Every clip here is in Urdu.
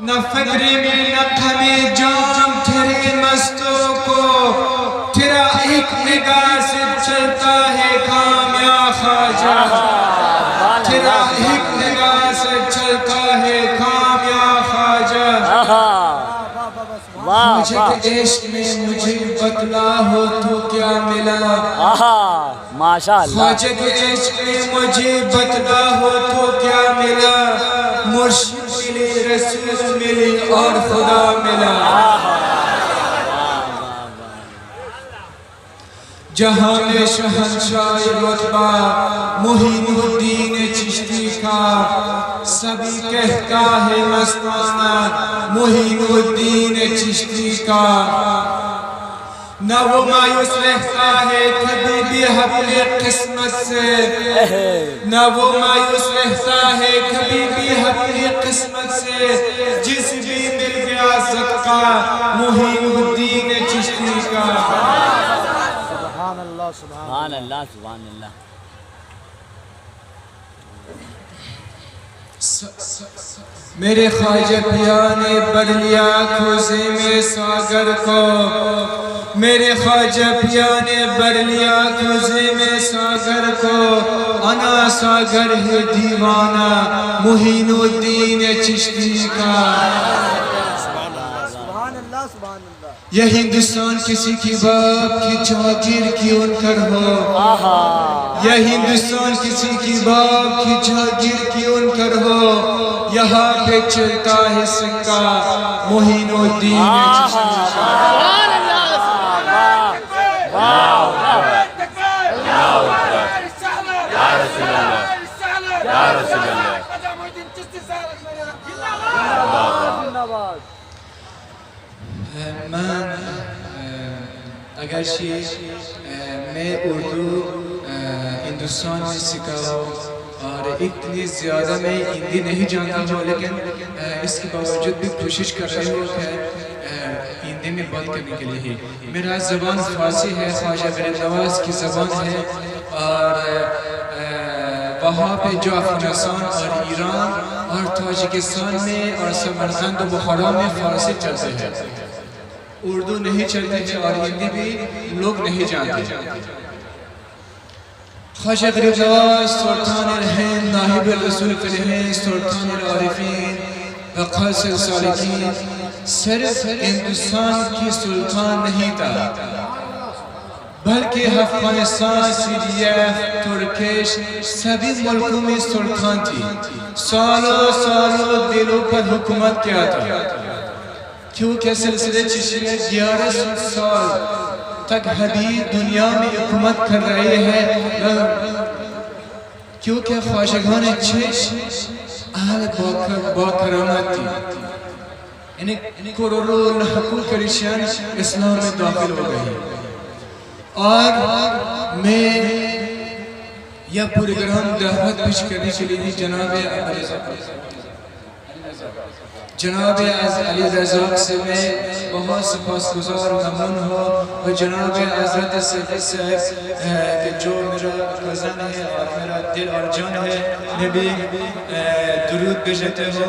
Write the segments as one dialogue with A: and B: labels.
A: نہ فکری میں نہ کھمے جام تیرے مستوں کو، تیرا ایک نگاہ سے چلتا ہے کام یا خواجہ، تیرا ایک نگاہ سے چلتا ہے کام یا خواجہ۔ خواجہ کے عشق میں مجھے بتلا ہو تو کیا ملا، خواجہ کے عشق میں مجھے بتلا ہو تو کیا ملا، مرشد ملے، رسول ملے اور خدا ملا۔ جہاں میں شہنشاہ رتبہ معین الدین چشتی کا، سبھی کہتا ہے مستانہ معین الدین چشتی کا۔ نہ وہ مایوس رہتا ہے کبھی بھی اپنے قسمت سے، نہ وہ مایوس رہتا ہے کبھی بھی اپنی قسمت سے، جس بھی مل گیا صدقہ معین الدین چشتی کا۔
B: سبحان اللہ سبحان اللہ سبحان اللہ۔
A: میرے خواجہ پیا نے بھر لیا کوزے میں ساگر کو، میرے خواجہ پیا نے بھر لیا کوزے میں ساگر کو، انا ساگر ہے دیوانہ معین الدین چشتی کا۔ یہ ہندوستان کسی کی باپ کی جاگیر کیوں کر ہو، یہ ہندوستان کسی کی باپ کی جاگیر کیوں کر ہو، یہاں پہ چلتا ہے سکہ معین الدین چشتی کا۔ اگرچہ میں اردو ہندوستان میں سکھا ہوں اور اتنی زیادہ میں ہندی نہیں جانتا ہوں، لیکن اس کے باوجود بھی کوشش کر رہے ہوں کہ ہندی میں بات کرنے کے لیے ہی۔ میرا زبان فارسی ہے، خواجہ غریب نواز کی زبان ہے، اور وہاں پہ جو افغانستان اور ایران اور تاجکستان میں اور سمرقند و بخارا میں فارسی چلتے ہیں، اردو نہیں چلتے ہیں اور ہندی بھی لوگ نہیں جانتے۔ خواجہ غریب نواز سلطان الہند، نائب رسول فی الہند، سلطان العارفین وقاص السالکین، صرف ہندوستان کی سلطان نہیں تھا بلکہ افغانستان، سیریا، ترکش سبھی ملکوں میں سلطان تھی۔ سالوں سالوں دلوں پر حکومت کیا تھا، کیونکہ سلسلے چشتیہ 1100 سال تک حبیب دنیا میں حکومت کر رہے ہیں، کیونکہ خواجگان چھ اہل باکرامت تھی، یعنی کروڑوں لاکھوں کرسچن اسلام میں داخل ہو گئے۔ اور میں یہ پروگرام دعوت پیش کرنے کے لیے جناب علی رزاق سے میں بہت سپاسگزار ممنون ہوں، اور جناب حضرت سید صاحب کہ جو میرا کزن ہے اور میرا دل اور جان ہے، میں بھی درود بھیجتے ہوں۔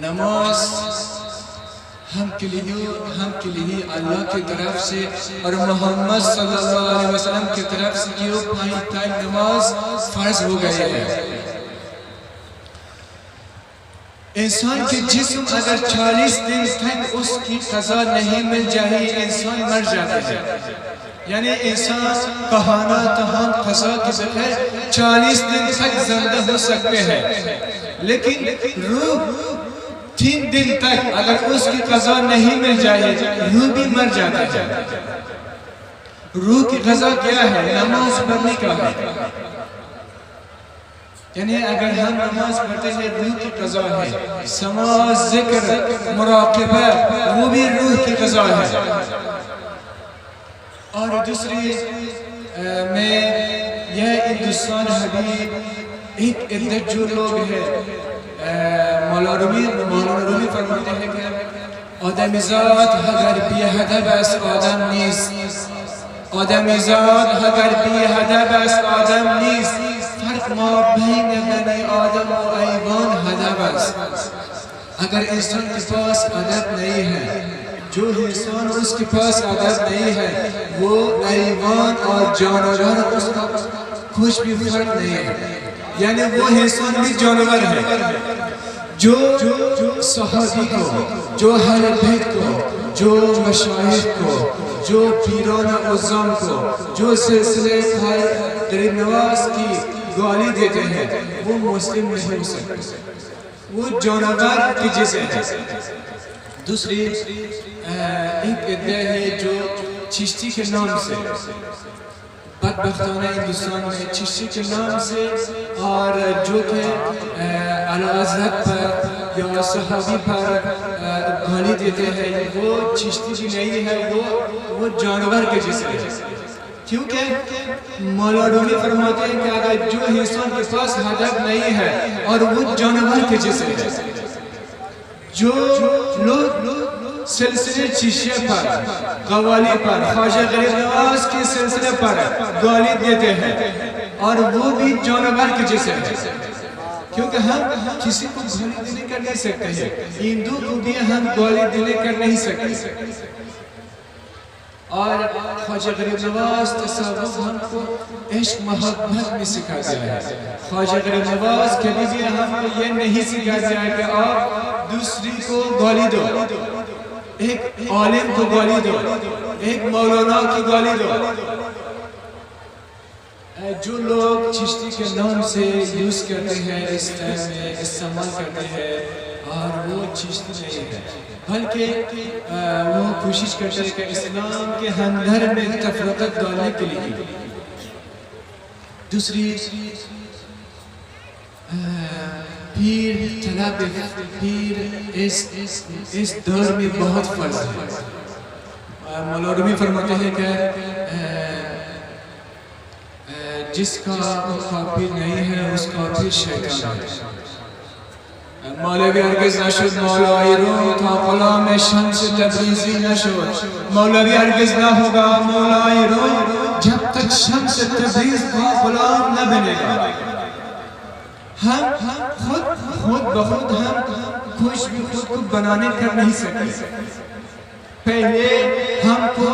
A: نماز ہم کے لیے اللہ کی طرف سے اور محمد صلی اللہ علیہ وسلم کی طرف سے یہ پانچ ٹائم نماز فرض ہو گئی ہے۔ انسان کے جسم اگر 40 دن تک اس کی غذا نہیں مل جائے، انسان مر جاتا ہے، یعنی انسان کہانا تہام غذا کے بغیر 40 دن تک زندہ ہو سکتے ہیں، لیکن روح 3 دن تک اگر اس کی غذا نہیں مل جائے روح بھی مر جاتا ہے۔ روح کی غذا کیا ہے؟ نماز پڑھنے کا ہے، یعنی اگر ہم نماز پڑھتے ہیں روح کی غذا ہے، سماع، ذکر، مراقبہ وہ بھی روح کی غذا ہے۔ اور دوسری میں یہ ہندوستان حبیب ایک عدت جو لوگ ہیں، مولانا رومی فرماتے ہیں کہ آدمی ذات اگر بی هدف است آدم نیست، آدمی ذات اگر بی هدف است آدم نیست، فرق ما بین بنی آدم و ایوان ادب است. اگر انسان کے پاس ادب نہیں ہے، جو انسان اس کے پاس ادب نہیں ہے، وہ ایوان اور جانوران اس کا کچھ بھی فرق نہیں ہے. یعنی وہ انسان بھی جانور ہے. جو صحابی کو، جو اہل بیت کو، جو مشایخ کو، جو پیران اعظم کو، جو سلسلے غریب نواز کی گالی دیتے ہیں، وہ مسلم نہیں ہو سکتے، وہ جانور کی جیسے ہے. دوسری ایک ادعا ہے جو چشتی کے نام سے، بدبختانہ ہندوستان میں چشتی کے نام سے، اور جو کہ اعلیٰ حضرت پر یا صحابی پر گالی دیتے ہیں، وہ چشتی بھی نہیں ہے، وہ جانور کے جیسے ہے. کیونکہ مولا رومی فرماتے ہیں کہ اگر جو انسان کے پاس ادب نہیں ہے اور وہ جانور کے جیسے ہے. جو لوگ سلسلے چشیہ پر، قوالی پر، خواجہ غریب نواز کے سلسلے پر گالی دیتے ہیں، اور وہ بھی جانور کے جیسے ہے. کیونکہ ہم کسی کو گالی دینے کر نہیں سکتے ہیں، ہندو کو بھی ہم گالی دینے کر نہیں سکتے. اور خواجہ غریب نواز تصوف ہم کو عشق محبت میں سکھا دیا ہے. خواجہ غریب نواز کبھی بھی ہم کو یہ نہیں سکھا دیا ہے کہ آپ دوسری کو گالی دو، ایک عالم کو گالی دو، ایک مولانا کی گالی دو. جو لوگ چشتی کے نام سے یوز کرتے ہیں، اس طرح میں استعمال کرتے ہیں، اور وہ چشتی نہیں ہے، بلکہ وہ کوشش کرتے ہیں کہ اسلام کے اندر میں تفرقت ڈالنے کے لیے. دوسری پیر طلب پیر اس دور میں بہت فرض ہے. مولا رومی فرماتے ہیں کہ جس کا پیر نہیں ہے اس کا پیر شیطان ہے. مولوی ہرگز نشد مولای روم تا غلام شمس تبریزی نشد. مولوی ہرگز نہ ہوگا مولای روم جب تک شمس تبریز کا غلام نہ بنے گا. ہم خود بخود ہم کچھ بھی خود کو بنانے کر نہیں سکتے. پہلے ہم کو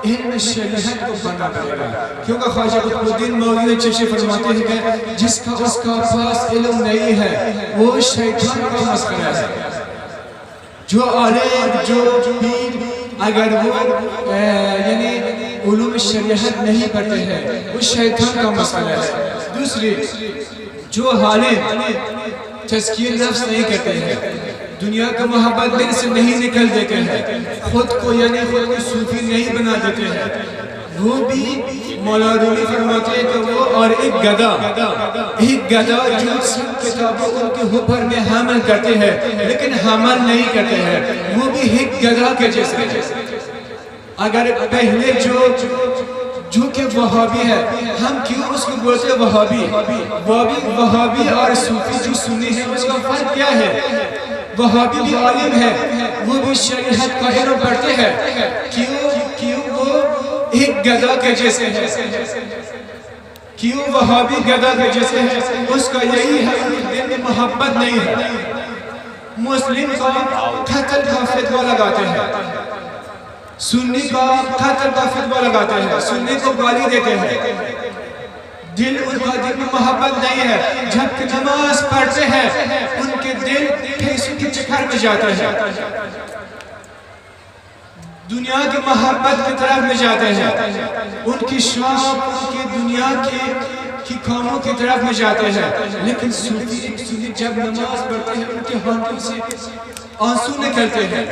A: علم شریعت کو بنا پڑے گا. کیونکہ خواجہ قطب الدین مولوی چشتی فرماتے ہیں کہ جس کا اس کا پاس علم نہیں ہے وہ شیطان کا مسخرہ ہے. جو عالم، جو پیر اگر وہ یعنی علوم شریعت نہیں پڑھتے ہیں وہ شیطان کا مسخرہ ہے. دوسری جو عالم تزکیہ نفس نہیں کرتے ہیں، دنیا کا محبت دل سے نہیں نکل دیتے ہیں، خود کو یعنی خود کو صوفی نہیں بنا دیتے ہیں، وہ بھی مولا رومی فرماتے ہیں کہ وہ اور ایک گدھا جو سب کتابوں ان کے اوپر میں حمل کرتے ہیں لیکن حمل نہیں کرتے ہیں، وہ بھی ایک گدھا کے جیسے ہے. اگر پہلے جو کہ وہابی ہے، ہم کیوں اس کو بولتے ہیں وہابی اور صوفی جو سنی ہے اس کا فرق کیا ہے؟ وہابی بھی عالم ہے، وہ بھی شریعت کا علم پڑھتے ہیں، کیوں وہ ایک گدھا کے جیسے ہے؟ کیوں وہابی گدھا کے جیسے ہے؟ اس کا یہی ہے کہ دل میں محبت نہیں ہے. مسلم کا قتل کا فتوہ لگاتے ہیں، سنی کا قتل کا فتوہ لگاتے ہیں، سنی کو گالی دیتے ہیں. دل ان کا دل میں محبت نہیں ہے. جب کہ نماز پڑھتے ہیں ان کے دل پیسوں کے چکر میں جاتے ہیں، دنیا کی محبت کی طرف میں جاتے ہیں، ان کی شوق، ان کی دنیا کی کاموں کی طرف میں جاتے ہیں. لیکن صوفی جب نماز پڑھتے ہیں ان کے ہونٹوں سے آنسو نکلتے ہیں.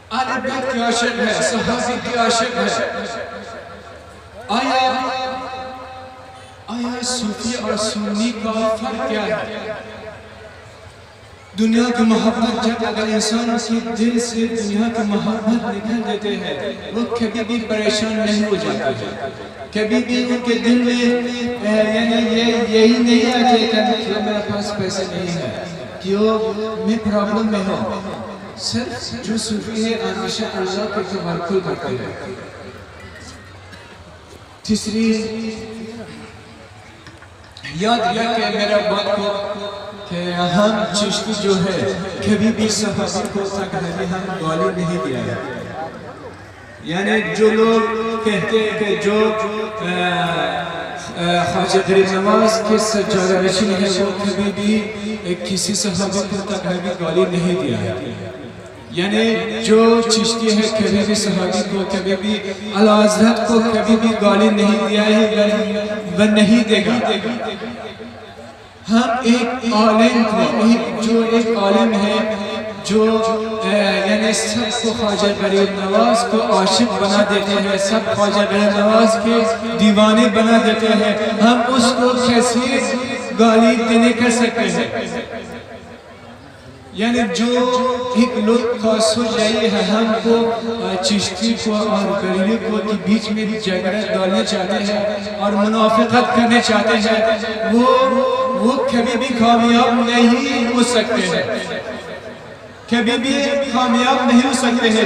A: اہل بیت کے عاشق ہے، صحابی کے عاشق ہے. آیا صوفی اور سنی کا فرق کیا ہے؟ دنیا کی محبت جب اگر انسان کی دل سے دنیا کی محبت نکل دیتے ہیں وہ کبھی بھی پریشان نہیں ہو جاتے ہیں. کبھی بھی ان کے دل میں یعنی یہی نہیں آتے کہ میرے پاس پیسے نہیں ہیں، کیوں میں پرابلم میں ہوں. صرف جو صوفی ہے ہمیشہ اللہ کے توکل کرتے ہیں. تیسری یاد رکھے میرا بات کو کہ ہم چشتی جو ہے کبھی بھی صحابی کو تکلیف ہم گالی نہیں دیا ہے. یعنی جو لوگ کہتے ہیں کہ جو خواجہ غریب نواز کے سجادہ نشین ہے وہ کبھی بھی کسی صحابی کو تکلیف گالی نہیں دیا ہے. یعنی جو چشتی ہے کبھی بھی صحابی کو کبھی بھی اعلیٰ حضرت کو کبھی بھی گالی نہیں دیا ہے وہ نہیں دے گا. ہم ایک عالم کو جو ایک عالم ہے جو یعنی سب کو خواجہ غریب نواز کو عاشق بنا دیتے ہیں, سب خواجہ غریب نواز کے دیوانے بنا دیتے ہیں, ہم اس کو کیسے گالی دینے کر سکتے ہیں؟ یعنی جو ایک لوگ کا سوچ رہی ہے ہم کو چشتی کو اور غریب کو کے بیچ میں جھگڑا ڈالنا چاہتے ہیں اور منافقت کرنے چاہتے ہیں, وہ کبھی بھی کامیاب نہیں ہو سکتے ہیں, کبھی بھی کامیاب نہیں ہو سکتے ہیں.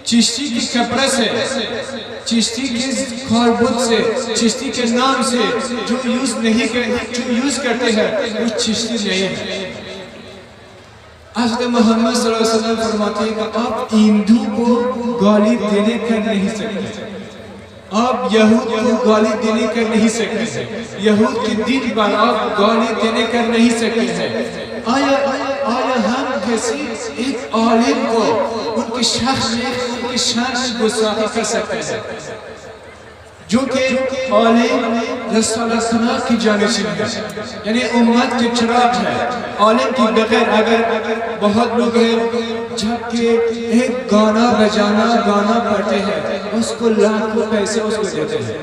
A: چشتی کی کپڑے سے, چشتی کے کاربت سے, چشتی کے نام سے جو یوز کرتے ہیں وہ چشتی نہیں ہے. حضرت محمد صلی اللہ علیہ وسلم فرماتے ہیں کہ آپ ہندو کو گالی دینے کر نہیں سکتے, آپ یہود کو گالی دینے کر نہیں سکتے, یہود کے دین پر آپ گالی دینے کر نہیں سکتے ہیں. آیا ہم کسی ایک عالم کو ان کے شخص میں ان کے شان میں گستاخی کر سکتے ہیں جو کہ عالم رسول اللہ کی جانشین ہے, یعنی امت کے چراغ ہے. عالم کی بغیر اگر بہت لوگ ہیں جبکہ ایک گانا پڑھتے ہیں اس کو لاکھوں پیسے اس کو دیتے ہیں,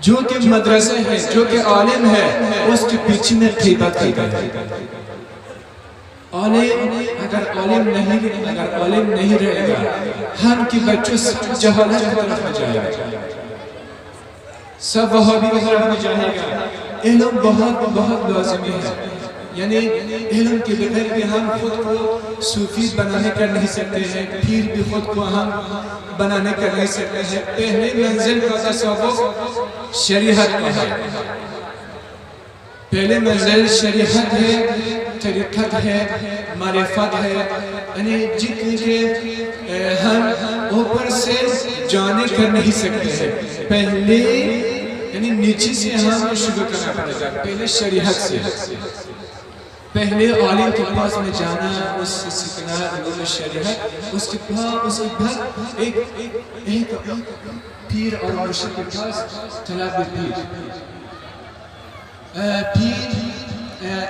A: جو کہ مدرسے ہے جو کہ عالم ہے اس کے پیچھے میں غیبت کرتا ہے. اگر عالم نہیں رہے گا ہم کی بچوں سب جہالت کی طرف میں جائے گا, سب وہابی کی طرف میں جائے گا. علم بہت لازمی ہے. یعنی علم کے بغیر بھی ہم خود کو صوفی بنانے کر نہیں سکتے ہیں, پھر بھی خود کو ہم بنانے کر نہیں سکتے ہیں. پہلے منزل کا تصوف شریعت کا ہے, پہلے منزل شریعت ہے, طریقت ہے, معرفت ہے. یعنی جتنے کے ہم اوپر سے جانے کر نہیں سکتے ہیں, پہلے یعنی نیچے سے ہم شروع کرنا پڑے گا, پہلے شریعت سے, پہلے عالم کے پاس میں جانا, اس سے سیکھنا علوم شریعت, اس کے بعد ایک پیر اور مرشد کے پاس طلب پیر.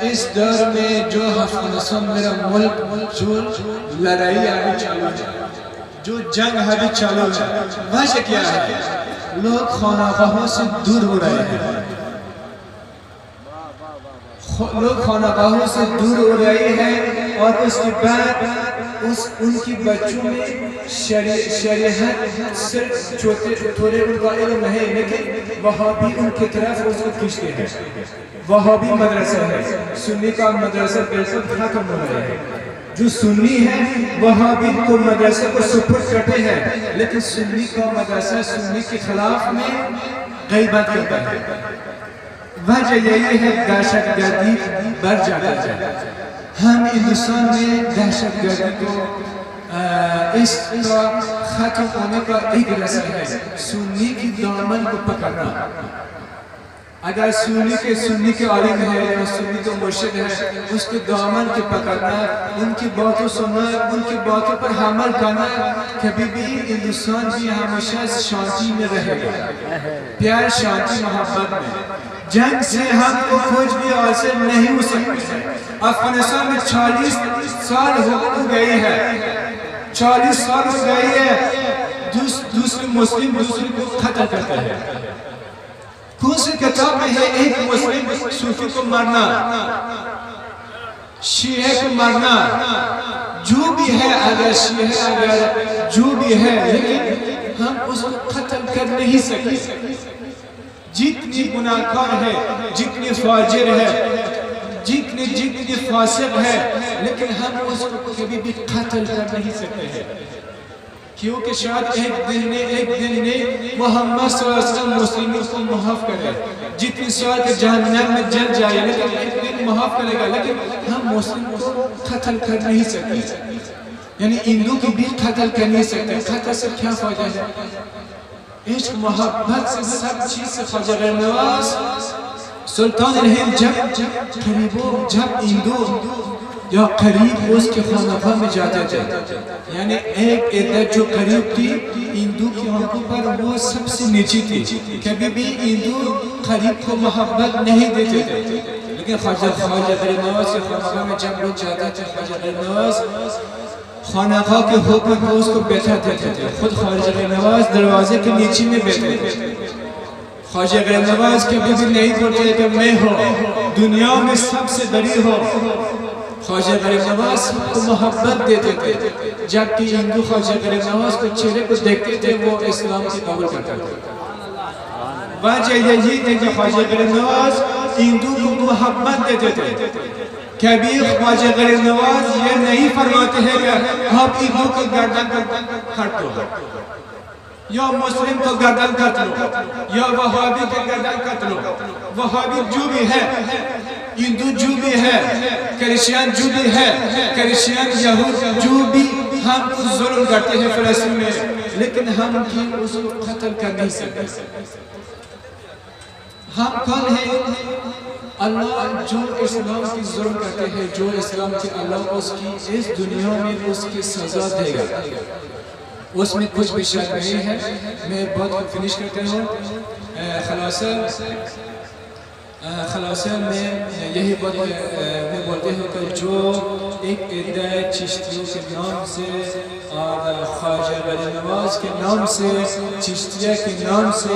A: اس دور میں جو افغانستان میرا ملک جو لڑائی آگے چالو ہے, جو جنگ آگے چالو ہے, وجہ کیا ہے؟ لوگ خانقاہوں سے دور ہو رہے ہیں, لوگ خانقاہوں سے دور ہو رہے ہیں اور اس کے بعد ان کی بچوں میں شریعت صرف تھوڑے ان کا علم ہے, لیکن وہابی ان کی طرف اس کو کھینچتے ہیں. وہابی مدرسہ ہے, سنی کا مدرسہ بالکل ختم ہو رہا ہے. جو سنی ہے وہابی کو مدرسہ کو سپورٹ کرتے ہیں, لیکن سنی کا مدرسہ سنی کے خلاف میں غیبت کرتا ہے. وجہ یہی ہے دہشت گردی بڑھ جاتا ہے. ہم ہندوستان میں دہشت گردی کو اس کا ختم ہونے کا ایک رسم ہے سنی کی دامن کو پکڑنا. اگر سنی کے عالم ہے یا سنی کے مرشد ہے, اس کے دامن کے پکڑنا, ان کی باتوں سننا, ان کی باتوں پر عمل کرنا, کبھی بھی ہندوستان بھی ہمیشہ شانتی میں رہے گا, پیار شانتی محبت میں. جنگ سے ہم کو کچھ بھی حاصل نہیں ہو سکتے. افغانستان میں 40 سال ہو گئی ہے, 40 سال ہو گئی ہے دوسرے مسلم دوسرے کو قتل کرتے ہیں. کون سی کتاب میں ہے ایک مسلم صوفی کو مرنا, شیعہ کو مرنا, جو بھی ہے اگر شیعہ اگر جو بھی ہے, لیکن ہم اس کو قتل کر نہیں سکتے. جتنی گناہگار ہے, جتنی فاجر ہے, جتنی فاسق ہے, لیکن ہم اس کو کبھی بھی قتل کر نہیں سکتے ہیں. کیونکہ شاید ایک دن نے محمد صلی اللہ علیہ وسلم مسلموں کو معاف کرے، جتنی سال کے جہنم میں جل جائے لیکن ایک دن معاف کرے گا، لیکن ہم مسلم کو قتل کر نہیں سکتے، یعنی ہندو کی بھی قتل کر نہیں سکتے۔ قتل سے کیا فائدہ ہے؟ عشق محبت سے سب چیز سے خواجہ غیر نواز سلطان الہند جب ہندو یا قریب اس کے خانقاہ میں جاتے تھے، یعنی ایک عدت جو قریب تھی ہندو کی آنکھوں پر وہ سب سے نیچی تھی، کبھی بھی ہندو قریب کو محبت نہیں دیتے تھے، لیکن خواجہ غیر نواز کے خانقاہ میں جب لوگ جاتے تھے، خواجہ غیر نواز خانقاہ کے حکم پر اس کو بیٹھا دیتے تھے، خود خواجہ غیر نواز دروازے کے نیچے میں بیٹھے تھے۔ خواجہ غیر نواز کبھی بھی نہیں بولتے کہ میں ہوں دنیا میں سب سے بڑی ہو، خواجہ غیر نواز کو محبت دیتے تھے، جبکہ ہندو خواجہ غیر نواز کو چہرے کو دیکھتے تھے وہ اسلام کی قبول کرتے تھے۔ وجہ یہی تھی کہ خواجہ غیر نواز ہندو کو محبت دیتے تھے، کبھی خواجہ غیر نواز یہ نہیں فرماتے ہیں کہ آپ ہندو کو گردن کاٹ دو یا مسلم کو گردن کاٹ لو یا وہابی کو گردن کاٹ لو، وہابی جو بھی ہے، ہندو جو بھی ہے، کرسچین جو بھی ہے، کرسچین یہود جو بھی ہم کو ظلم کرتے ہیں فلسطین میں، لیکن ہم کی اس کو قتل کر نہیں سکتے۔ ہم کون ہیں؟ اللہ جو اسلام کی ظلم کرتے ہیں، جو اسلام کی اللہ اس کی اس دنیا میں اس کی سزا دے گا، اس میں کچھ بھی شک نہیں ہے۔ میں بات کو فنش کرتے ہوں، خلاصہ میں یہی بات میں بولتے ہوں کہ جو ایک عدہ چشتیوں کے نام سے اور خواجہ غیر نواز کے نام سے، چشتیہ کے نام سے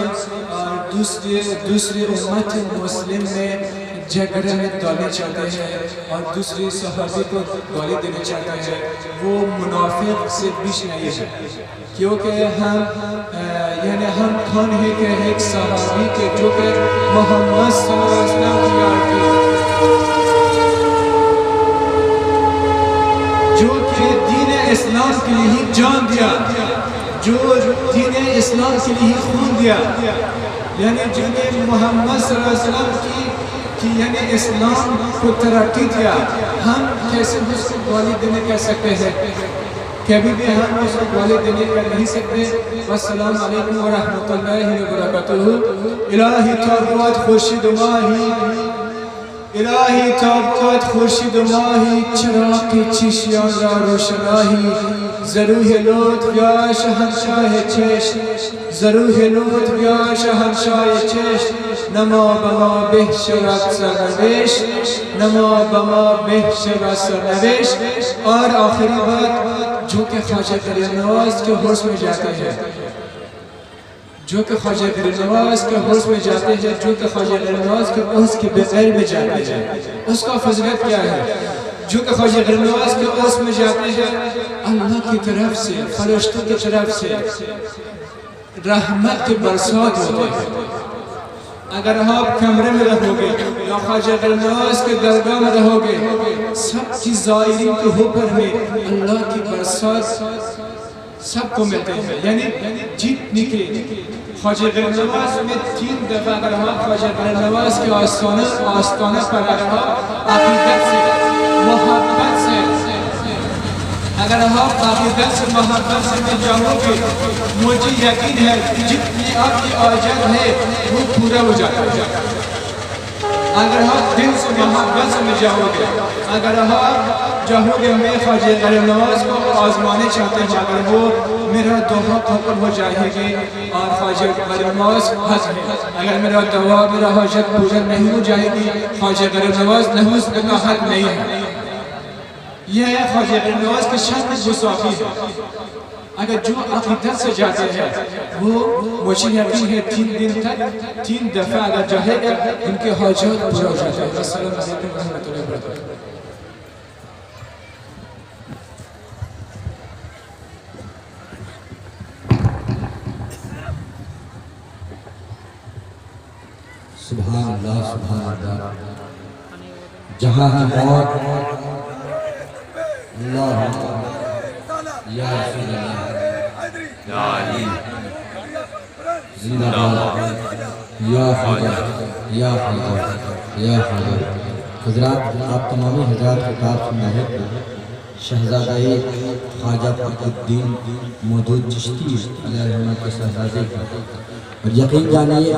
A: اور دوسری امت مسلم میں جھگڑے میں ڈالنا چاہتے ہیں اور دوسری صحابی کو گالی دینا چاہتے ہیں، وہ منافق سے بیش نہیں ہے، کیونکہ ہم کون ہیں کہ ایک صحابی کے جو کہ محمد صلی اللہ علیہ وسلم کی یاد کی، جو کہ دین اسلام کے لیے جان دیا، جو دین اسلام کے لیے خون دیا، یعنی جنہیں محمد صلی اللہ علیہ وسلم کی یعنی اسلام کو ترقی دیا، ہم کیسے اس کو گالی دینے کہہ سکتے ہیں؟ کبھی بھی ہم اس کو گالی دینے کہہ نہیں سکتے۔ والسلام علیکم ورحمۃ اللہ وبرکاتہ۔ الہی تابوت خورشید ماہی، الہی تابوت خورشید ماہی، چراغ کی چشیان را روشناہی، ضروح لطف یا شہنشاہ چشم، ضروح لطف یا شہنشاہ چشم، نما بما بہ شرط سرنوش، نما بما بہ شرط سرنوش۔ اور آخری بات جو کہ خواجہ غیر نواز کے حرس میں جاتے ہیں، جو کہ خواجہ غیر نواز کے حرس میں جاتے ہیں، جو کہ خواجہ غیر نواز کے عرس کے بغیر میں جاتے ہیں، اس کا فضیلت کیا ہے؟ جو کہ خواجہ غیر نواز کے عرس میں جاتے ہیں، اللہ کی طرف سے، فرشتوں کی طرف سے رحمت کے برسات ہوتے ہیں۔ اگر آپ کمرے میں رہو گے یا خواجہ غیر نواز کے درگاہ میں رہو گے، سب کی زائرین کے حکم میں اللہ کی برسات سب کو ملتے ہیں، یعنی جتنی کے خواجہ غیر نواز میں 3 دفعہ اگر آپ خواجہ غیر نواز کے آستانہ پر اگر آپ عقیدت سے، محبت سے، اگر آپ عقیدت سے، محبت سے میں جاؤں گے، مجھے یقین ہے جتنی آپ کی آجت ہے وہ پورا ہو جاتا ہے۔ اگر آپ دل سے، محبت سے میں جاؤں گے، اگر آپ جاؤں گے، میں خواجہ غیر نواز کو آزمانے چاہتے ہیں، اگر وہ میرا دعا قبول ہو جائے گی اور خواجہ غیر نواز اگر میرا دعا، میرا حاجت پورا نہیں ہو جائے گی، خواجہ غیر نواز نحوس کا حق نہیں ہے۔ یہ ہے خواجہ غیر نواز کے شرط گستاخی ہے۔ اگر جو عقیدت سے جاتے ہیں وہ مجھے یقین ہے 3 دن تک 3 دفعہ اگر جائے گا ان کے حاجات پورا ہو جاتے ہیں۔ السلام علیکم ورحمۃ اللہ وبرکاتہ۔
C: سبحان اللہ، سبحان اللہ، جہاں کی موت اللہ یا رسول اللہ زندہ باد یا حیدر یا حیدر یا حیدر۔ حضرات، آپ تمامی حضرات خطاب سن رہے تھے شہزادہ خواجہ فخر الدین مودود چشتی علیہ الرحمہ کے شہزادے کا، اور یقین جانیے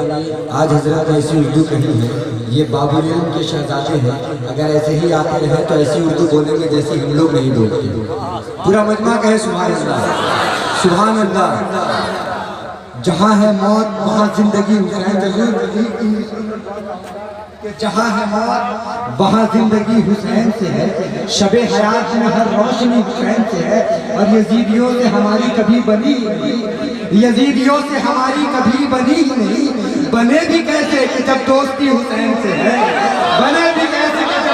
C: آج حضرت نے ایسی اردو کہی ہے، یہ باب العلم کے شہزادے ہیں، اگر ایسے ہی آتے رہے تو ایسی اردو بولیں گے جیسی ہم لوگ نہیں بولتے۔ پورا مجمع کہے سبحان اللہ سبحان اللہ۔ جہاں ہے موت وہاں زندگی حسین جہاں ہے موت وہاں زندگی حسین سے ہے، شب حیات میں ہر روشنی حسین سے ہے، اور یزیدیوں سے ہماری کبھی بنی یزیدیوں سے ہماری کبھی بنی ہی نہیں، بنے بھی کیسے کہ جب دوستی حسین سے ہے، بنے بھی کیسے کہ جب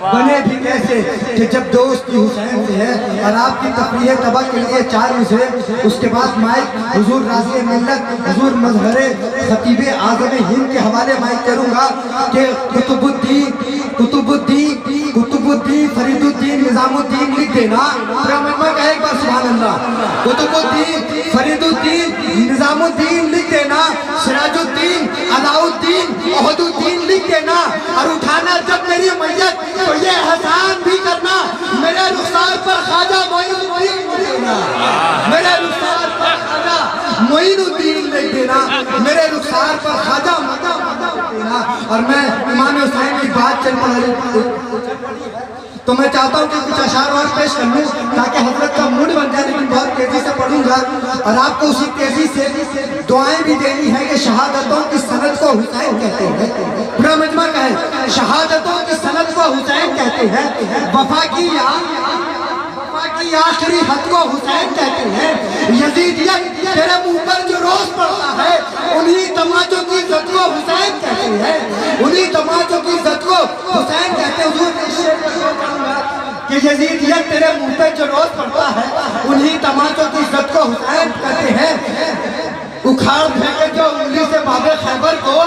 C: بنے بھی کیسے کہ جب دوستی حسین سے ہے۔ اور آپ کی تفریح طبع کے لیے 4 مصرے، اس کے بعد مائک حضور راضی ملت حضور مظہر خطیب اعظم ہند کے حوالے مائک کروں گا کہ قطب الدین فرید الدین نظام الدین لکھ دینا۔ پورا مجمع کہے ایک بار سبحان اللہ۔ قطب الدین فرید الدین نظام الدین لکھ دینا، سراج الدین علاء الدین احد الدین لکھ دینا، اور اٹھانا جب میری میت تو یہ احسان بھی کرنا میرے رخسار پر خواجہ معین الدین لکھ دینا، میرے رخسار پر خواجہ معین الدین لکھ دینا، میرے رخسار پر خواجہ لکھ دینا۔ اور میں امام حسین کی بات چل پڑ رہی تو میں چاہتا ہوں کہ کچھ اشعار اور پیش کر لوں تاکہ حضرت کا موڈ بن جائے، لیکن بہت تیزی سے پڑھوں گا، اور آپ کو اسی تیزی سے دعائیں بھی دینی ہے کہ شہادتوں کی سند کو حسین کہتے ہیں۔ پورا مجمع کہے شہادتوں کی سند کو حسین کہتے ہیں، وفا کی آخری حد کو حسین کہتے ہیں، یزیدیت تیرے منہ پر جو روز پڑتا ہے انہی تماچوں کی عزت کو حسین کہتے ہیں، انہی تماچوں کی عزت کو حسین کہتے ہیں۔ حضور نے شعر میں کہا کہ یزیدیت تیرے منہ پہ جو روز پڑتا ہے انہی تماچوں کی عزت کو حسین کہتے ہیں۔ اکھاڑ پھینکے جو انگلی سے باب خیبر کو،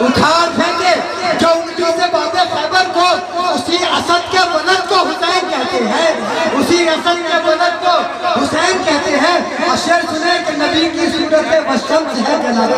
C: اکھاڑ پھینکے جو انگلی سے باب خیبر کو، اسی اسد کے ولد کو حسین کہتے ہیں، اسی اسد کے ولد کو حسین کہتے ہیں۔ اور شعر سنیں کہ نبی کی صورت وشمس ہے جناب